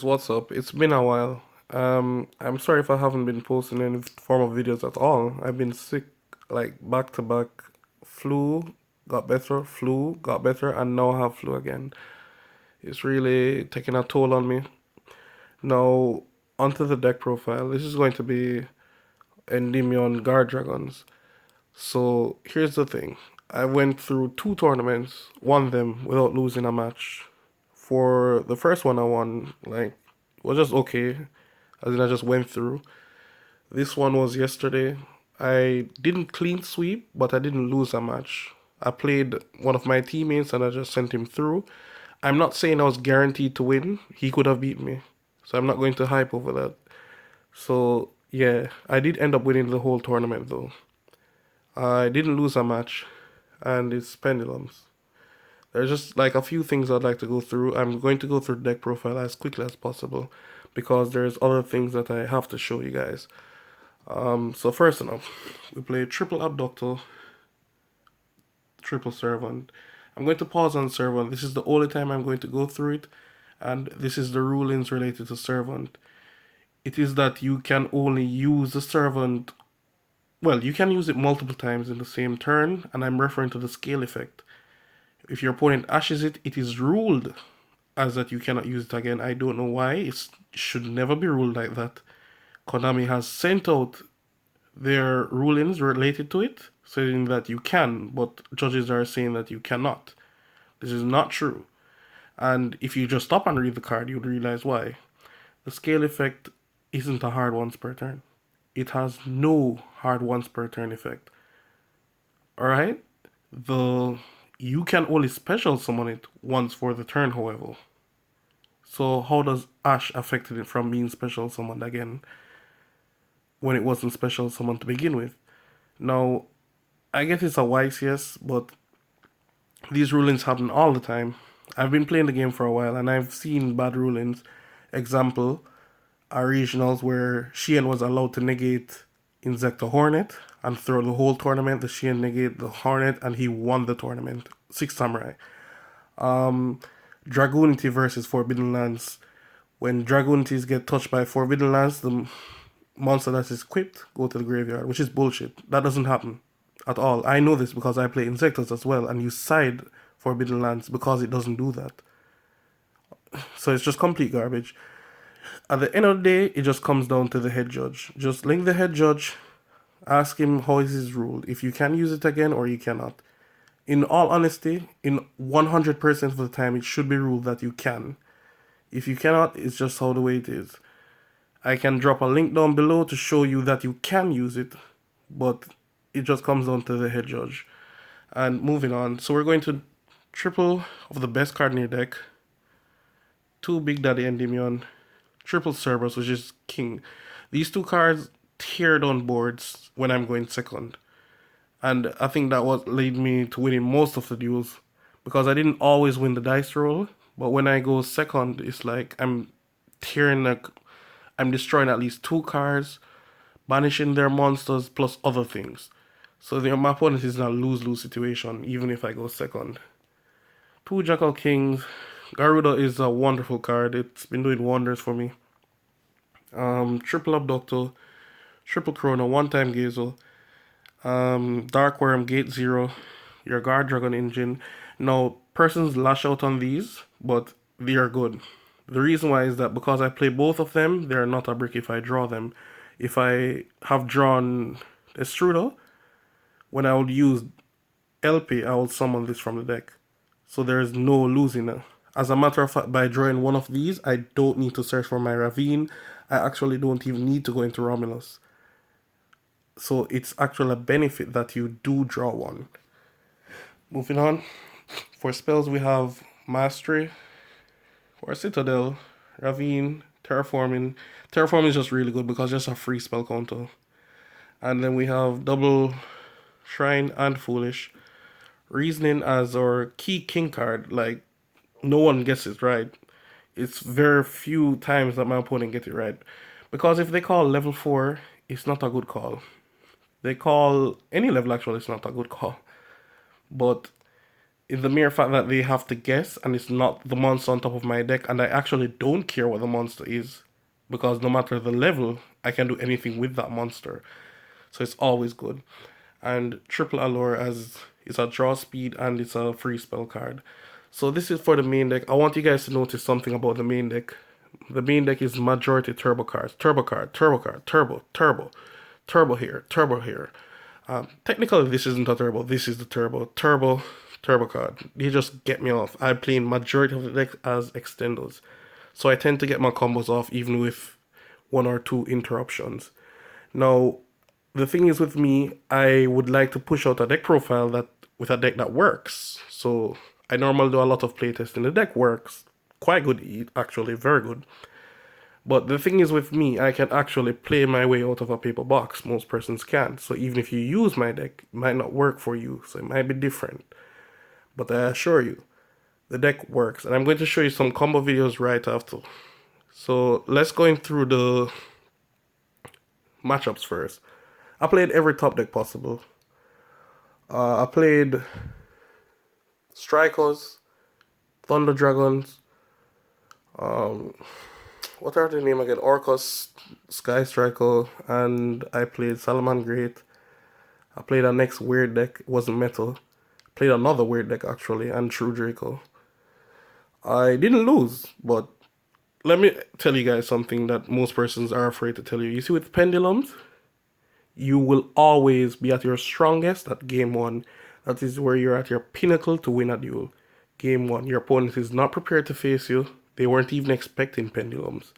What's up? It's been a while. I'm sorry if I haven't been posting any form of videos at all. I've been sick, like back to back. Flu, got better, and now I have flu again. It's really taking a toll on me. Now, onto the deck profile. This is going to be Endymion Guardragons. So, here's the thing. I went through two tournaments, won them without losing a match. For the first one I won, like, was just okay. As in, I just went through. This one was yesterday. I didn't clean sweep, but I didn't lose a match. I played one of my teammates and I just sent him through. I'm not saying I was guaranteed to win. He could have beat me. So I'm not going to hype over that. So yeah, I did end up winning the whole tournament though. I didn't lose a match, and it's pendulums. There's just like a few things I'd like to go through. I'm going to go through deck profile as quickly as possible because there's other things that I have to show you guys. So first enough, we play triple abductor, triple servant. I'm going to pause on servant. This is the only time I'm going to go through it, and this is the rulings related to servant. It is that you can only use the servant. Well, you can use it multiple times in the same turn, and I'm referring to the scale effect. If your opponent ashes it, it is ruled as that you cannot use it again. I don't know why. It should never be ruled like that. Konami has sent out their rulings related to it, saying that you can, but judges are saying that you cannot. This is not true. And if you just stop and read the card, you'd realize why. The scale effect isn't a hard once per turn. It has no hard once per turn effect. Alright? The You can only special summon it once for the turn, however. So how does Ash affect it from being special summoned again when it wasn't special summoned to begin with? Now, I guess it's a wise yes, but these rulings happen all the time. I've been playing the game for a while and I've seen bad rulings. Example, our regionals where Sheehan was allowed to negate Insecta Hornet, and throughout the whole tournament, the Sheehan negate the Hornet and he won the tournament. Six Samurai. Dragoonity versus Forbidden Lands. When Dragoonities get touched by Forbidden Lands, the monster that is equipped go to the graveyard, which is bullshit. That doesn't happen at all. I know this because I play Insectos as well, and you side Forbidden Lands because it doesn't do that. So it's just complete garbage. At the end of the day, it just comes down to the head judge. Just link the head judge, ask him how is his rule, if you can use it again or you cannot. In all honesty, in 100% of the time, it should be ruled that you can. If you cannot, it's just how the way it is. I can drop a link down below to show you that you can use it, but it just comes down to the head judge. And moving on, so we're going to triple of the best card in your deck, two Big Daddy Endymion, triple Cerberus, which is king. These two cards tear down boards when I'm going second. And I think that what led me to winning most of the duels. Because I didn't always win the dice roll, but when I go second, it's like I'm destroying at least two cards, banishing their monsters, plus other things. So my opponent is in a lose-lose situation, even if I go second. Two Jackal Kings. Garuda is a wonderful card. It's been doing wonders for me. Triple Abductor, Triple Chrono, one-time Gazel, Dark Worm, Gate Zero, your Guardragon Engine. Now, persons lash out on these, but they are good. The reason why is that because I play both of them, they are not a brick if I draw them. If I have drawn Estrudo, when I would use LP, I will summon this from the deck. So there is no losing. As a matter of fact, by drawing one of these, I don't need to search for my Ravine. I actually don't even need to go into Romulus. So it's actually a benefit that you do draw one. Moving on. For spells, we have Mastery. For Citadel, Ravine, Terraforming. Terraforming is just really good because it's just a free spell counter. And then we have Double Shrine and Foolish. Reasoning as our key king card. Like, no one gets it right. It's very few times that my opponent gets it right. Because if they call level 4, it's not a good call. They call any level actually, it's not a good call. But is the mere fact that they have to guess and it's not the monster on top of my deck, and I actually don't care what the monster is because no matter the level, I can do anything with that monster. So it's always good. And Triple Allure as it's a draw speed and it's a free spell card. So this is for the main deck. I want you guys to notice something about the main deck. The main deck is majority turbo cards. Turbo card, turbo card, turbo, turbo, turbo here, turbo here. Technically, this isn't a turbo. This is the turbo. Turbo, turbo card. You just get me off. I play majority of the deck as extenders. So I tend to get my combos off even with one or two interruptions. Now, the thing is with me, I would like to push out a deck profile that with a deck that works. So I normally do a lot of playtesting. The deck works quite good, actually, very good. But the thing is with me, I can actually play my way out of a paper box. Most persons can't. So even if you use my deck, it might not work for you. So it might be different. But I assure you, the deck works. And I'm going to show you some combo videos right after. So let's go through the matchups first. I played every top deck possible. I played Strikers, Thunder Dragons, what are the name again? Orcus, Sky Striker, and I played Salaman Great. I played a next weird deck, it wasn't metal. Played another weird deck actually, and True Draco. I didn't lose, but let me tell you guys something that most persons are afraid to tell you. You see, with pendulums, you will always be at your strongest at game one. That is where you're at your pinnacle to win a duel. Game one, your opponent is not prepared to face you. They weren't even expecting pendulums.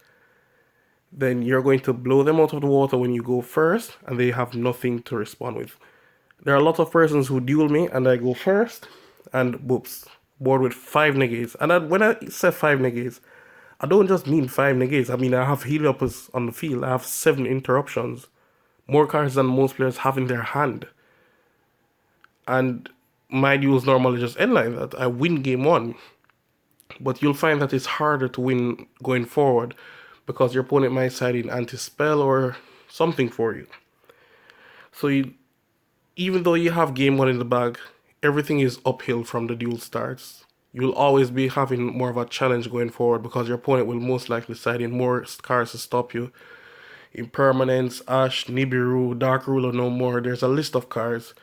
Then you're going to blow them out of the water when you go first, and they have nothing to respond with. There are a lot of persons who duel me, and I go first, and whoops, board with 5 negates. And when I say 5 negates, I don't just mean 5 negates. I mean, I have Heliopus on the field. I have 7 interruptions. More cards than most players have in their hand. And my duels normally just end like that. I win game one. But you'll find that it's harder to win going forward because your opponent might side in anti-spell or something for you. So even though you have game one in the bag, everything is uphill from the duel starts. You'll always be having more of a challenge going forward because your opponent will most likely side in more cards to stop you. Impermanence, Ash, Nibiru, Dark Ruler, no more. There's a list of cards.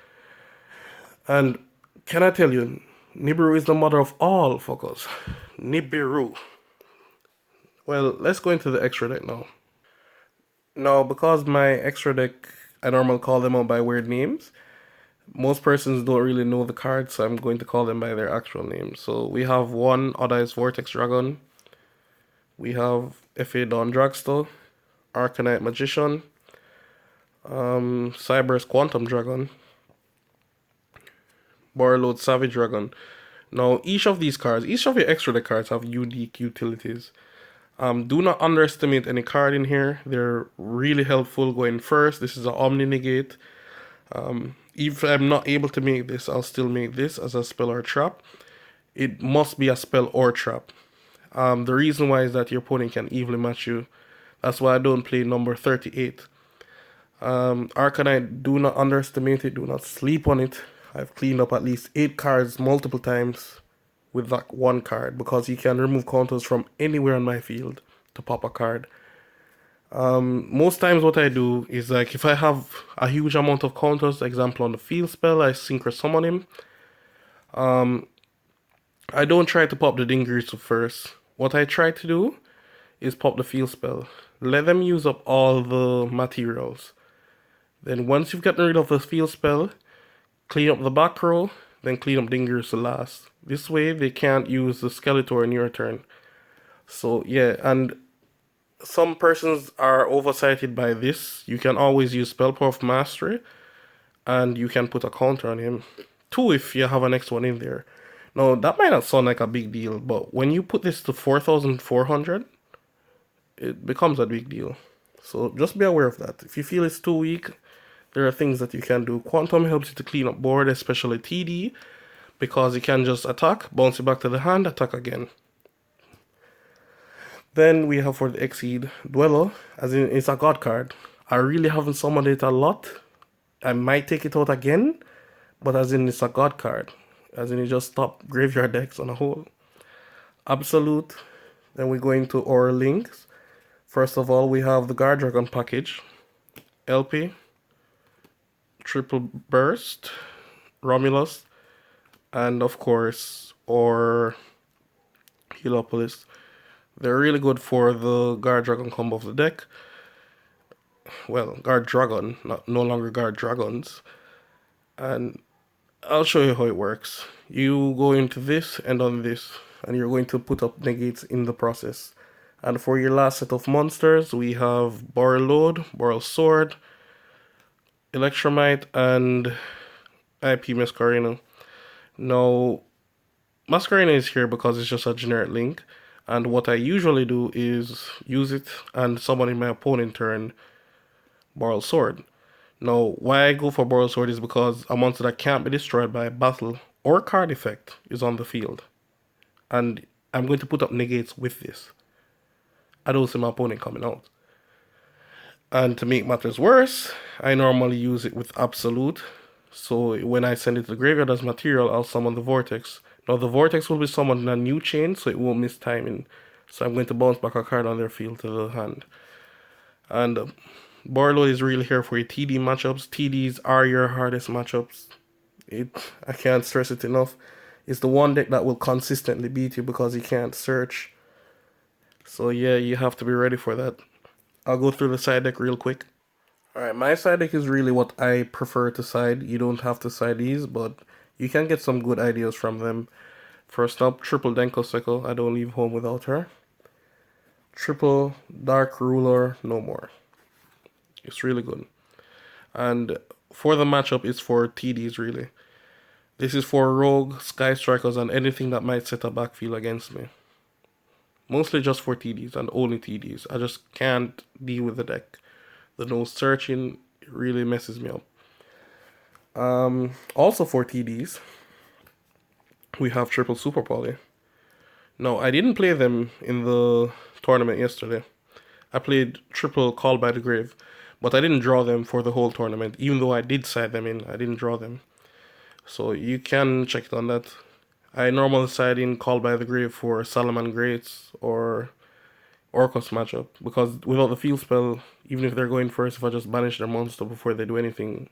And can I tell you, Nibiru is the mother of all fuckers. Nibiru. Well, let's go into the extra deck now. Now, because my extra deck, I normally call them out by weird names. Most persons don't really know the cards, so I'm going to call them by their actual names. So we have one Other's Vortex Dragon. We have F.A. Dawn Dragster, Arcanite Magician, Cyber's Quantum Dragon, Borreload Savage Dragon. Now, each of these cards, each of your extra deck cards have unique utilities. Do not underestimate any card in here. They're really helpful going first. This is an Omni Negate. If I'm not able to make this, I'll still make this as a spell or trap. It must be a spell or trap. The reason why is that your opponent can evenly match you. That's why I don't play number 38. Arcanite, do not underestimate it. Do not sleep on it. I've cleaned up at least 8 cards multiple times with that one card because you can remove counters from anywhere on my field to pop a card. Most times what I do is like if I have a huge amount of counters, example on the field spell, I synchro summon him. I don't try to pop the Dingirsu first. What I try to do is pop the field spell. Let them use up all the materials. Then once you've gotten rid of the field spell, clean up the back row, then clean up Dingirsu last. This way they can't use the Skeletor in your turn. So yeah, and some persons are oversighted by this. You can always use Spell Power of Mastery, and you can put a counter on him. 2 if you have a next one in there. Now, that might not sound like a big deal, but when you put this to 4,400, it becomes a big deal. So just be aware of that. If you feel it's too weak, there are things that you can do. Quantum helps you to clean up board, especially TD, because you can just attack, bounce it back to the hand, attack again. Then we have for the Exceed Dweller, as in it's a god card. I really haven't summoned it a lot. I might take it out again, but as in it's a god card. as in it just stopped graveyard decks on a whole. Absolute. Then we go into our links. First of all, we have the Guardragon package, LP, Triple Burst, Romulus, and of course, our Heliopolis. They're really good for the Guardragon combo of the deck. Well, Guardragon, no longer Guardragons. And I'll show you how it works. You go into this and on this, and you're going to put up negates in the process. And for your last set of monsters, we have Boral Load, Boral Sword, Electromite, and IP Masquerena. Now, Masquerena is here because it's just a generic link, and what I usually do is use it and summon in my opponent turn Boral Sword. Now, why I go for Boral Sword is because a monster that can't be destroyed by battle or card effect is on the field. And I'm going to put up negates with this. I don't see my opponent coming out. And to make matters worse, I normally use it with Absolute. So when I send it to the graveyard as material, I'll summon the Vortex. Now the Vortex will be summoned in a new chain, so it won't miss timing. So I'm going to bounce back a card on their field to the hand. And Barlow is really here for your TD matchups. TDs are your hardest matchups. I can't stress it enough. It's the one deck that will consistently beat you because you can't search. So yeah, you have to be ready for that. I'll go through the side deck real quick. Alright, my side deck is really what I prefer to side. You don't have to side these, but you can get some good ideas from them. First up, triple Denko Cycle. I don't leave home without her. Triple Dark Ruler, no more. It's really good. And for the matchup, it's for TDs really. This is for Rogue, Sky Strikers, and anything that might set a backfield against me. Mostly just for TDs and only TDs. I just can't deal with the deck. The no searching really messes me up. Also for TDs, we have triple Super Poly. No, I didn't play them in the tournament yesterday. I played triple Call by the Grave, but I didn't draw them for the whole tournament. Even though I did side them in, I didn't draw them. So you can check it on that. I normally side in Call by the Grave for Salaman Greats or Orcus matchup, because without the field spell, even if they're going first, if I just banish their monster before they do anything,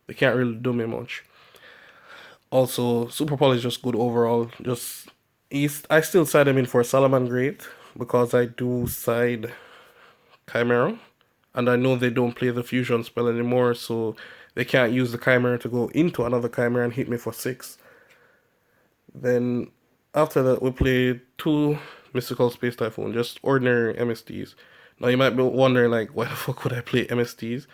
they can't really do me much. Also, Super Poly is just good overall. I still side them in for Salaman Great because I do side Chimera, and I know they don't play the fusion spell anymore, so they can't use the Chimera to go into another Chimera and hit me for 6. Then after that, we play 2 Mystical Space Typhoon, just ordinary MSTs. Now you might be wondering, like, why the fuck would I play MSTs?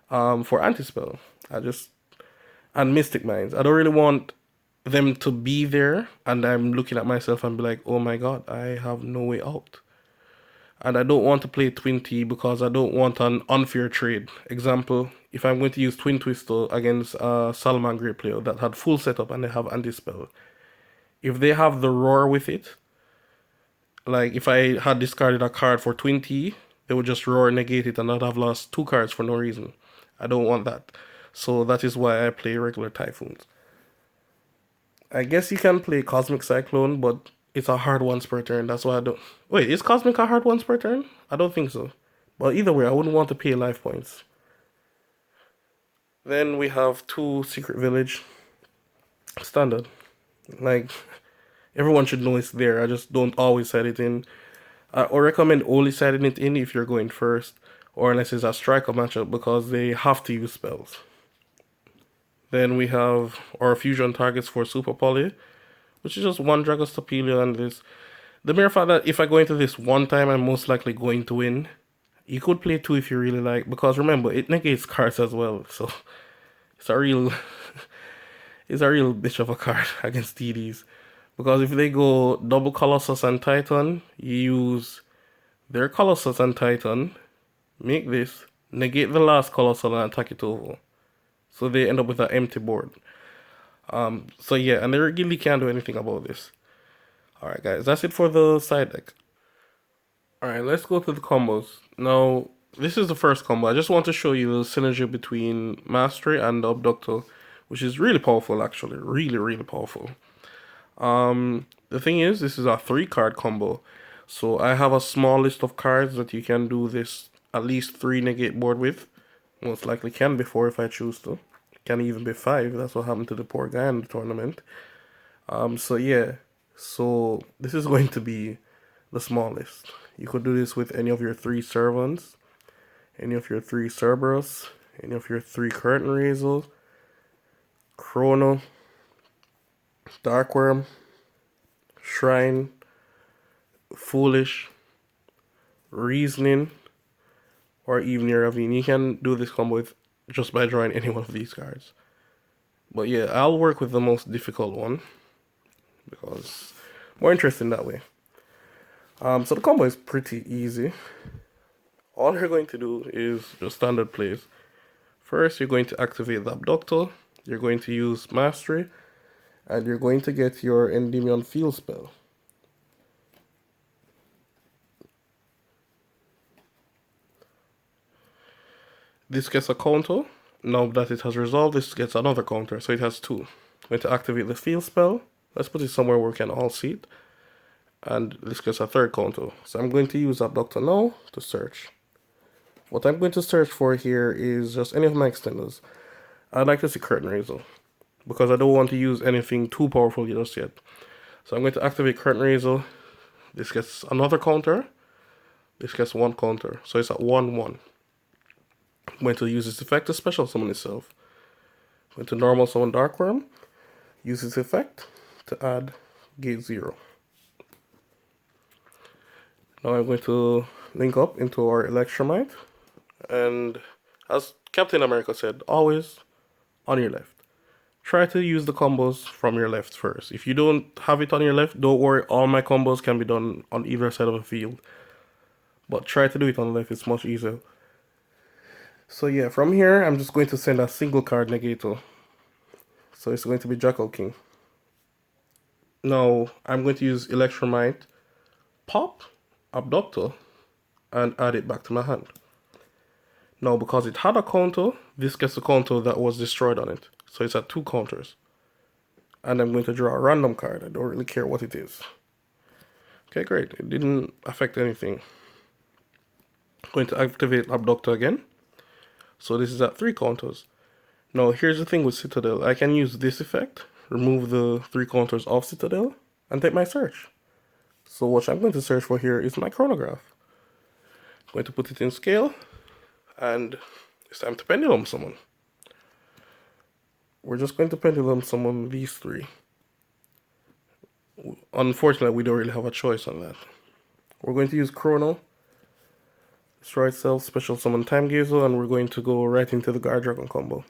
For anti-spell, and Mystic Minds. I don't really want them to be there, and I'm looking at myself and be like, oh my god, I have no way out. And I don't want to play Twin T because I don't want an unfair trade. Example, if I'm going to use Twin Twister against a Salman Great player that had full setup and they have anti-spell, if they have the Roar with it, like if I had discarded a card for Twin T, they would just Roar, negate it, and I'd have lost 2 cards for no reason. I don't want that. So that is why I play regular Typhoons. I guess you can play Cosmic Cyclone, but it's a hard once per turn. That's why I don't... Wait, is Cosmic a hard once per turn? I don't think so. But either way, I wouldn't want to pay life points. Then we have 2 Secret Village. Standard. Like, everyone should know it's there. I just don't always set it in. Or recommend only setting it in if you're going first, or unless it's a striker matchup, because they have to use spells. Then we have our fusion targets for Super Poly, which is just 1 Dragostopelia and this. The mere fact that if I go into this one time, I'm most likely going to win. You could play 2 if you really like, because remember, it negates cards as well, so it's a real it's a real bitch of a card against TDs. Because if they go double Colossus and Titan, you use their Colossus and Titan, make this, negate the last Colossal and attack it over. So they end up with an empty board. So yeah, and they really can't do anything about this. Alright guys, that's it for the side deck. Alright, let's go to the combos. Now, this is the first combo. I just want to show you the synergy between Mastery and Abductor, which is really powerful actually, really powerful. The thing is, this is a 3-card combo, so I have a small list of cards that you can do this at least 3 negate board with. Most likely can be 4 if I choose to. Can even be 5. That's what happened to the poor guy in the tournament. So yeah, so this is going to be the smallest. You could do this with any of your 3 servants, any of your 3 Cerberus, any of your 3 curtain raisers, Chrono, Darkworm, Shrine, Foolish, Reasoning, or even your Ravine. You can do this combo with just by drawing any one of these cards. But yeah, I'll work with the most difficult one because more interesting that way. So the combo is pretty easy. All you're going to do is just standard plays. First, you're going to activate the Abductor. You're going to use Mastery, and you're going to get your Endymion Field spell. This gets a counter. Now that it has resolved, this gets another counter, so it has 2. I'm going to activate the field spell. Let's put it somewhere where we can all see it. And this gets a 3rd counter. So I'm going to use Abductor now to search. What I'm going to search for here is just any of my extenders. I'd like to see Curtain Raiser, because I don't want to use anything too powerful just yet. So I'm going to activate Curtain Raiser. This gets another counter. This gets 1 counter. So it's at 1-1. I'm going to use this effect to special summon itself. I'm going to normal summon Darkworm. Use this effect to add gate 0. Now I'm going to link up into our Electromite. And as Captain America said, always on your left. Try to use the combos from your left first. If you don't have it on your left, don't worry, all my combos can be done on either side of the field. But try to do it on the left, it's much easier. So yeah, from here, I'm just going to send a single card negator. So it's going to be Jackal King. Now, I'm going to use Electromite, pop, Abductor, and add it back to my hand. Now, because it had a counter, this gets a counter that was destroyed on it. So it's at 2 counters. And I'm going to draw a random card. I don't really care what it is. Okay, great. It didn't affect anything. I'm going to activate Abductor again. So this is at 3 counters. Now, here's the thing with Citadel. I can use this effect, remove the 3 counters off Citadel, and take my search. So what I'm going to search for here is my chronograph. I'm going to put it in scale, and it's time to pendulum summon. We're just going to pendulum summon these 3. Unfortunately, we don't really have a choice on that. We're going to use Chrono, destroy itself, special summon Time Gazer, and we're going to go right into the Guardragon combo.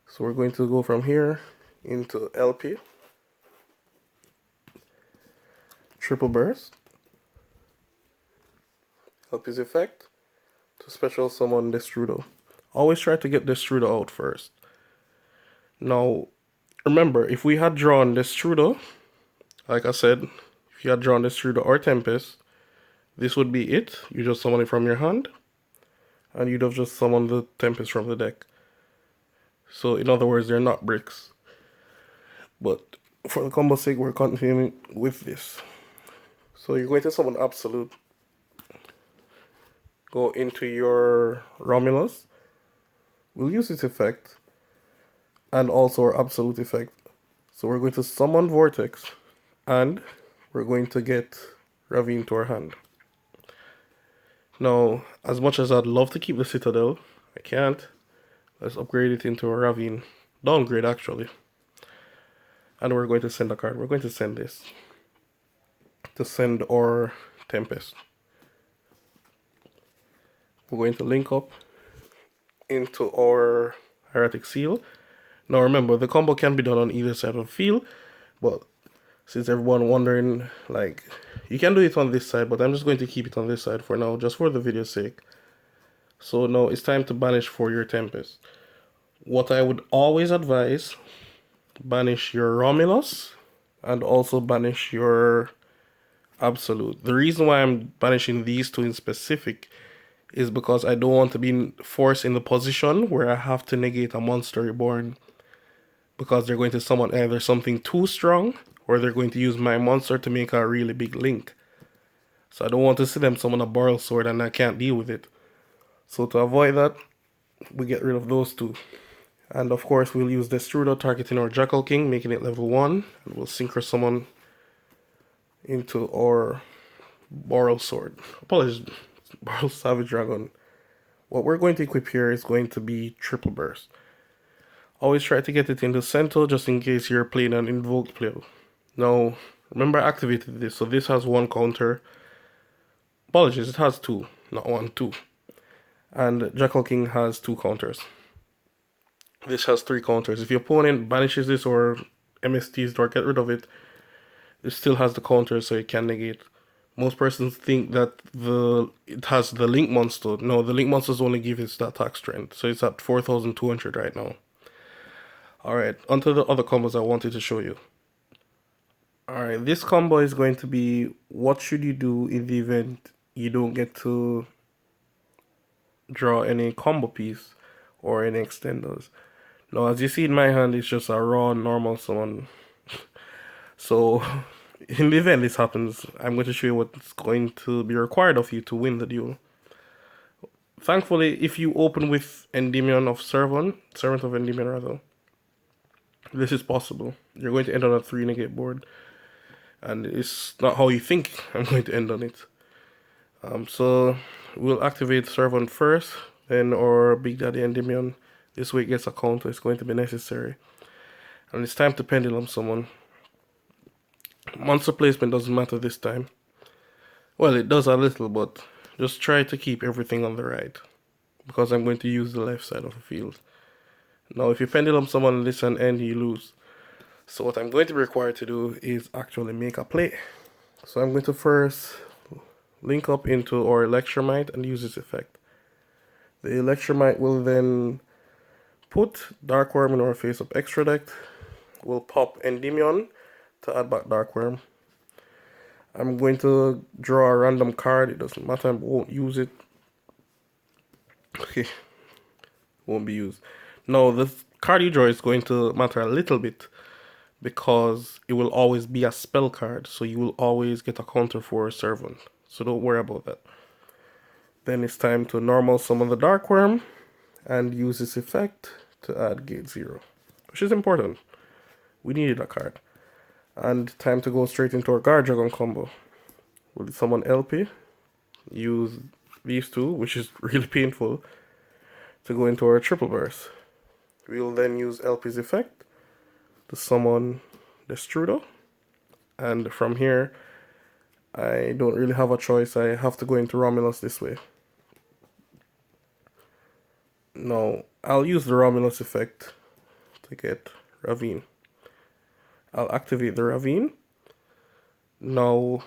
So we're going to go from here into LP, triple burst, LP's effect, to special summon Destrudo. Always try to get Destrudo out first. Now, remember, if we had drawn Destrudo, like I said, if you had drawn Destrudo or Tempest, this would be it. You just summon it from your hand, and you'd have just summoned the Tempest from the deck. So, in other words, they're not bricks. But for the combo sake, we're continuing with this. So, you're going to summon Absolute. Go into your Romulus. We'll use its effect, and also our Absolute effect. So, we're going to summon Vortex, and we're going to get Ravine to our hand. Now, as much as I'd love to keep the Citadel, I can't. Let's upgrade it into a Ravine. Downgrade, actually. And we're going to send a card. We're going to send this. To send our Tempest. We're going to link up into our Hieratic Seal. Now remember, the combo can be done on either side of the field, but since everyone wondering, like, you can do it on this side, but I'm just going to keep it on this side for now, just for the video's sake. So now it's time to banish for your Tempest. What I would always advise, banish your Romulus, and also banish your Absolute. The reason why I'm banishing these 2 in specific is because I don't want to be forced in the position where I have to negate a monster reborn because they're going to summon either something too strong or they're going to use my monster to make a really big link. So I don't want to see them summon a Boral Sword and I can't deal with it. So to avoid that, we get rid of those two. And of course we'll use Destrudo targeting our Jackal King, making it level 1. And we'll Synchro Summon into our Boral Sword. Apologies, Boral Savage Dragon. What we're going to equip here is going to be Triple Burst. Always try to get it into Cento just in case you're playing an Invoked play. Now, remember I activated this, so this has 1 counter. Apologies, it has 2, not 1, 2. And Jackal King has 2 counters. This has 3 counters. If your opponent banishes this or MSTs or get rid of it, it still has the counter, so it can negate. Most persons think that it has the Link monster. No, the Link monsters only give its attack strength, so it's at 4,200 right now. Alright, onto the other combos I wanted to show you. Alright, this combo is going to be what should you do in the event you don't get to draw any combo piece or any extenders. Now, as you see in my hand, it's just a raw normal summon. So, in the event this happens, I'm going to show you what's going to be required of you to win the duel. Thankfully, if you open with Endymion of Servant of Endymion rather, this is possible. You're going to end on a 3 negate board, and it's not how you think I'm going to end on it. So we'll activate Servant first, then our Big Daddy Endymion. This way it gets a counter, it's going to be necessary. And it's time to Pendulum Summon. Monster placement doesn't matter this time. Well, it does a little, but just try to keep everything on the right, because I'm going to use the left side of the field. Now, if you Pendulum Summon this and end, you lose. So what I'm going to be required to do is actually make a play. So I'm going to first link up into our Electromite and use its effect. The Electromite will then put Dark Worm in our face-up extra deck. We'll pop Endymion to add back Dark Worm. I'm going to draw a random card. It doesn't matter, I won't use it. Okay, won't be used. Now, the card you draw is going to matter a little bit, because it will always be a spell card, so you will always get a counter for a Servant. So don't worry about that. Then it's time to normal summon the Dark Worm and use this effect to add gate 0, which is important. We needed a card. And time to go straight into our Guardragon combo. We'll summon LP, use these two, which is really painful, to go into our Triple Burst. We'll then use LP's effect to summon Destrudo, and from here I don't really have a choice. I have to go into Romulus this way. Now, I'll use the Romulus effect to get Ravine. I'll activate the Ravine. Now,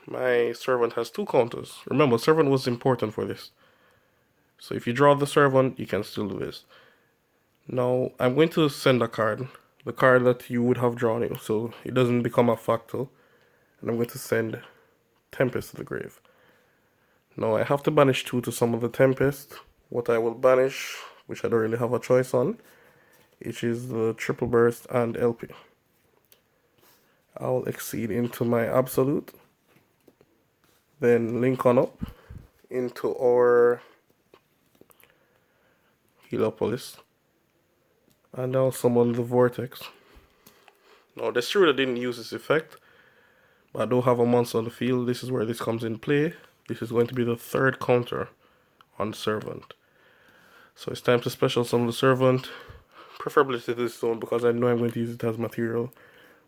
my Servant has 2 counters. Remember, Servant was important for this. So if you draw the Servant, you can still do this. Now, I'm going to send a card. The card that you would have drawn it, so it doesn't become a Fractal. And I'm going to send Tempest to the grave. Now I have to banish 2 to summon the Tempest. What I will banish, which I don't really have a choice on, which is the Triple Burst and LP. I'll exceed into my Absolute. Then link on up into our Heliopolis. And I'll summon the Vortex. Now, Destrudo didn't use this effect, but I don't have a monster on the field. This is where this comes in play. This is going to be the 3rd counter on Servant. So it's time to special summon the Servant, preferably to this zone, because I know I'm going to use it as material.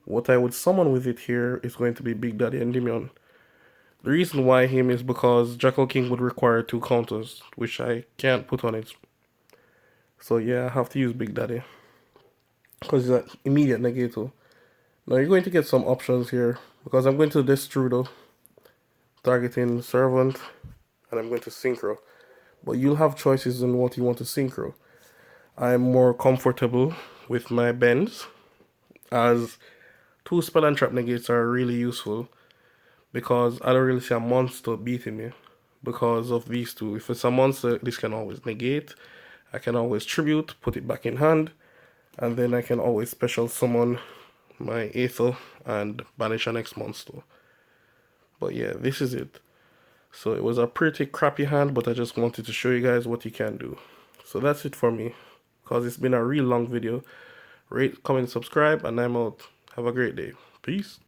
What I would summon with it here is going to be Big Daddy Endymion. The reason why him is because Jackal King would require 2 counters, which I can't put on it. So yeah, I have to use Big Daddy, because it's an immediate negato. Now you're going to get some options here, because I'm going to Destrudo, targeting Servant, and I'm going to Synchro. But you'll have choices on what you want to Synchro. I'm more comfortable with my bends, as 2 spell and trap negates are really useful, because I don't really see a monster beating me because of these 2. If it's a monster, this can always negate. I can always tribute, put it back in hand, And then I can always special summon my Aether and banish an next monster. But yeah, this is it. So it was a pretty crappy hand, but I just wanted to show you guys what you can do. So that's it for me, because it's been a real long video. Rate, comment, subscribe, and I'm out. Have a great day. Peace.